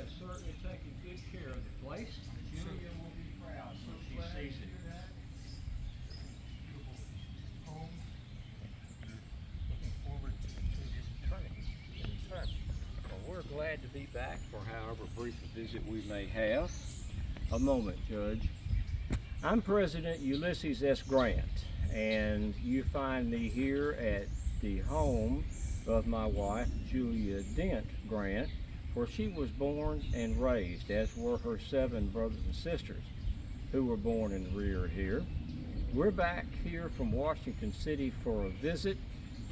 has certainly taken good care of the place. Julia will be proud when she sees it. Beautiful home. Looking forward to returning. Well, we're glad to be back for however brief a visit we may have. A moment, Judge. I'm President Ulysses S. Grant, and you find me here at the home of my wife, Julia Dent Grant, where she was born and raised, as were her 7 brothers and sisters who were born and reared here. We're back here from Washington City for a visit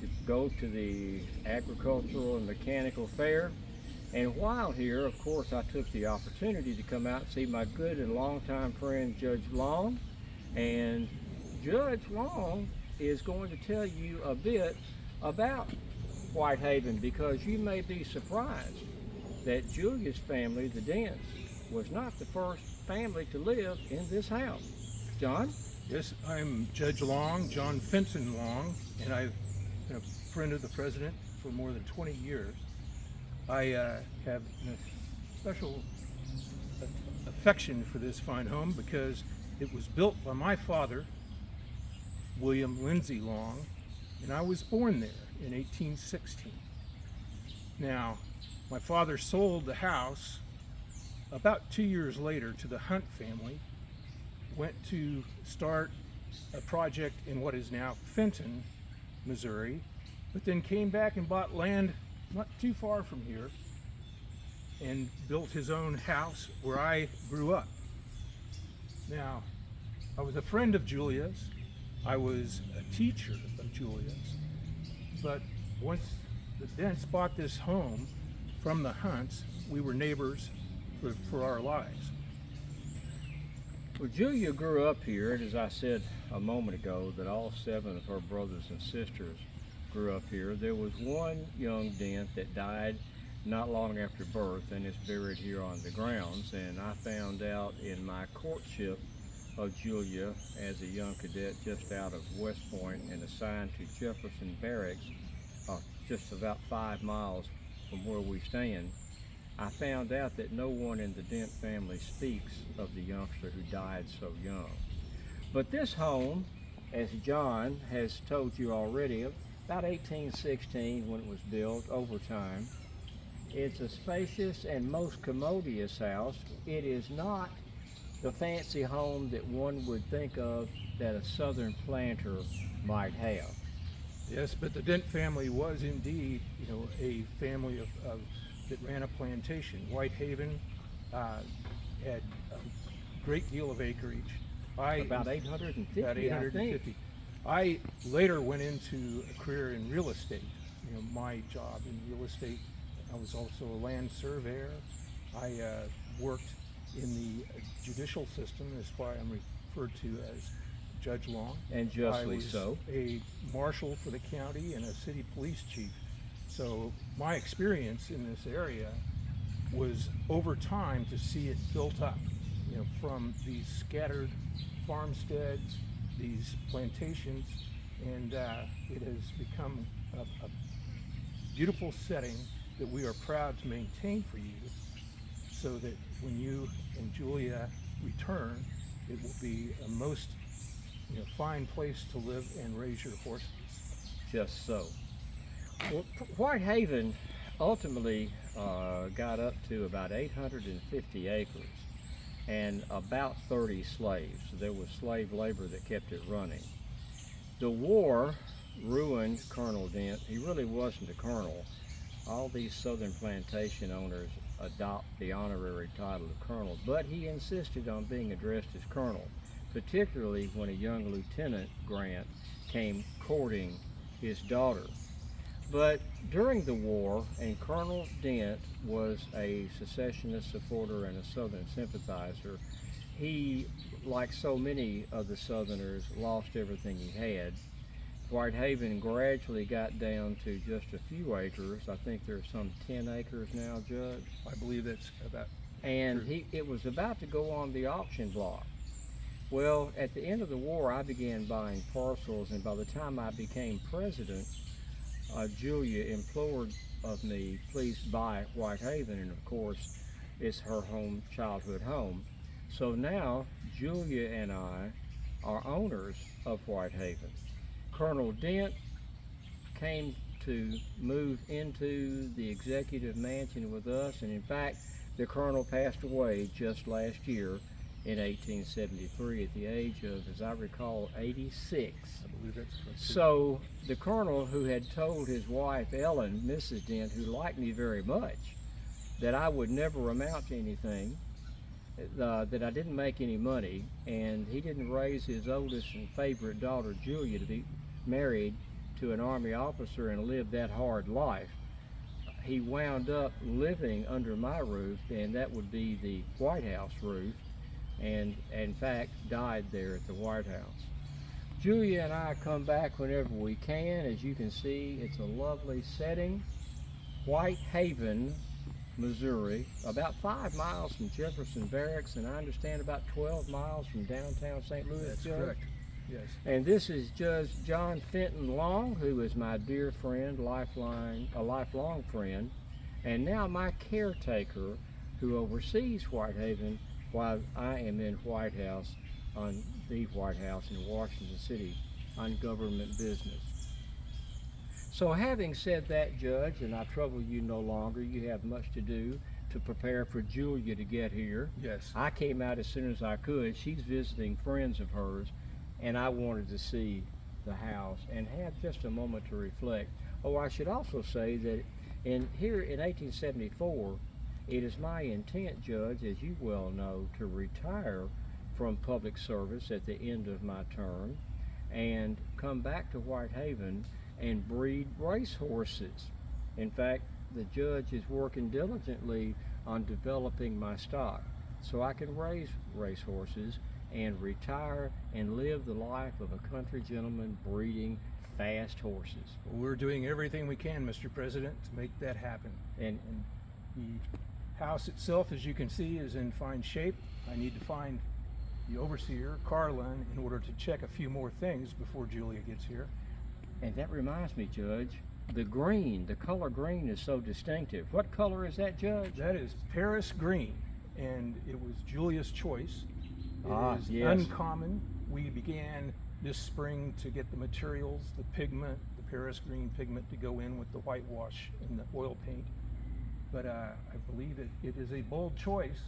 to go to the Agricultural and Mechanical Fair. And while here, of course, I took the opportunity to come out and see my good and longtime friend, Judge Long. And Judge Long is going to tell you a bit about Whitehaven, because you may be surprised that Julia's family, the Dents, was not the first family to live in this house. John? Yes, I'm Judge Long, John Fenton Long, and I've been a friend of the president for more than 20 years. I have a special affection for this fine home because it was built by my father, William Lindsay Long, and I was born there in 1816. Now, my father sold the house about 2 years later to the Hunt family, went to start a project in what is now Fenton, Missouri, but then came back and bought land not too far from here and built his own house where I grew up. Now, I was a friend of Julia's, I was a teacher of Julia's, but once the Dents bought this home from the Hunts, we were neighbors for our lives. Well, Julia grew up here, and as I said a moment ago, that all 7 of her brothers and sisters grew up here. There was one young Dent that died not long after birth and is buried here on the grounds, and I found out in my courtship of Julia as a young cadet just out of West Point and assigned to Jefferson Barracks, just about 5 miles from where we stand. I found out that no one in the Dent family speaks of the youngster who died so young. But this home, as John has told you already, about 1816 when it was built over time, it's a spacious and most commodious house. It is not the fancy home that one would think of that a southern planter might have. Yes, but the Dent family was indeed, a family of that ran a plantation. Whitehaven had a great deal of acreage. About 850, about 850. I later went into a career in real estate. My job in real estate, I was also a land surveyor. I worked in the judicial system, that's why I'm referred to as Judge Long. And justly so. I was a marshal for the county and a city police chief. So my experience in this area was over time to see it built up, from these scattered farmsteads, these plantations, and it has become a beautiful setting that we are proud to maintain for you, so that when you and Julia return, it will be a most fine place to live and raise your horses. Just so. Well, Whitehaven ultimately got up to about 850 acres and about 30 slaves. There was slave labor that kept it running. The war ruined Colonel Dent. He really wasn't a colonel. All these southern plantation owners adopt the honorary title of colonel, but he insisted on being addressed as colonel, particularly when a young Lieutenant Grant came courting his daughter. But during the war, and Colonel Dent was a secessionist supporter and a Southern sympathizer, he, like so many of the Southerners, lost everything he had. Whitehaven gradually got down to just a few acres. I think there's some 10 acres now, Judge. I believe that's about And true. it was about to go on the auction block. Well, at the end of the war, I began buying parcels, and by the time I became president, Julia implored of me, please buy Whitehaven, and of course, It's her childhood home. So now Julia and I are owners of Whitehaven. Colonel Dent came to move into the executive mansion with us, and in fact, the colonel passed away just last year in 1873 at the age of, as I recall, 86. I believe that's correct. So the colonel, who had told his wife Ellen, Mrs. Dent, who liked me very much, that I would never amount to anything, that I didn't make any money, and he didn't raise his oldest and favorite daughter Julia to be married to an Army officer and live that hard life. He wound up living under my roof, and that would be the White House roof, and in fact died there at the White House. Julia and I come back whenever we can. As you can see, it's a lovely setting. Whitehaven, Missouri, about 5 miles from Jefferson Barracks, and I understand about 12 miles from downtown St. Louis. That's Judge. correct. Yes. And this is Judge John Fenton Long, who is my dear friend, a lifelong friend, and now my caretaker, who oversees Whitehaven while I am in White House, on the White House in Washington City, on government business. So having said that, Judge, and I trouble you no longer, you have much to do to prepare for Julia to get here. Yes. I came out as soon as I could. She's visiting friends of hers, and I wanted to see the house and have just a moment to reflect. Oh, I should also say that here in 1874, it is my intent, Judge, as you well know, to retire from public service at the end of my term and come back to Whitehaven and breed racehorses. In fact, the judge is working diligently on developing my stock so I can raise racehorses and retire and live the life of a country gentleman breeding fast horses. We're doing everything we can, Mr. President, to make that happen. And The house itself, as you can see, is in fine shape. I need to find the overseer, Carlin, in order to check a few more things before Julia gets here. And that reminds me, Judge, the green, the color green is so distinctive. What color is that, Judge? That is Paris green, and it was Julia's choice. It is yes. uncommon. We began this spring to get the materials, the pigment, the Paris green pigment to go in with the whitewash and the oil paint. But I believe it is a bold choice.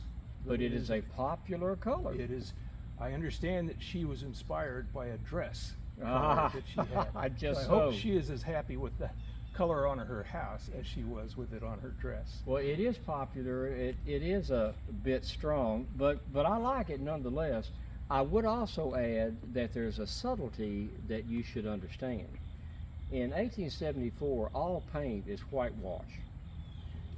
But it is a popular color. It is. I understand that she was inspired by a dress Ah, that she had. I just I hope she is as happy with the color on her house as she was with it on her dress. Well, it is popular. It is a bit strong, but I like it nonetheless. I would also add that there's a subtlety that you should understand. In 1874, all paint is whitewash.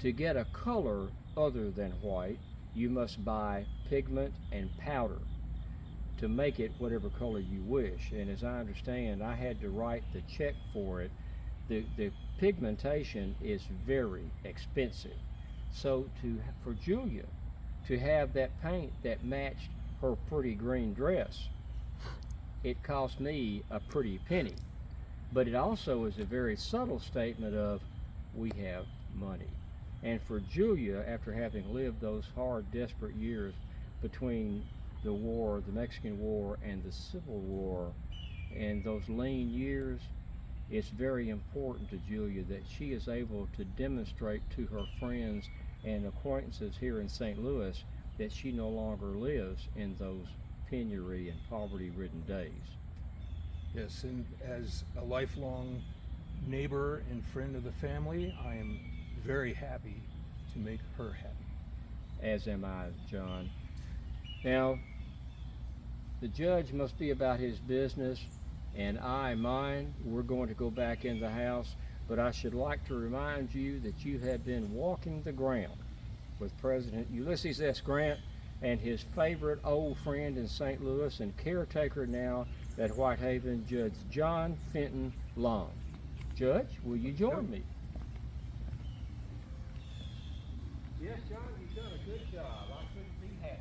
To get a color other than white, you must buy pigment and powder to make it whatever color you wish. And as I understand, I had to write the check for it. The pigmentation is very expensive. So for Julia to have that paint that matched her pretty green dress, it cost me a pretty penny. But it also is a very subtle statement of, we have money. And for Julia, after having lived those hard, desperate years between the war, the Mexican War, and the Civil War, and those lean years, it's very important to Julia that she is able to demonstrate to her friends and acquaintances here in St. Louis that she no longer lives in those penury and poverty-ridden days. Yes, and as a lifelong neighbor and friend of the family, I am very happy to make her happy. As am I, John. Now, the judge must be about his business, and I mine. We're going to go back in the house, but I should like to remind you that you have been walking the ground with President Ulysses S. Grant and his favorite old friend in St. Louis and caretaker now at Whitehaven, Judge John Fenton Long. Judge, will you join me? Yes, John, you've done a good job. I couldn't be happier.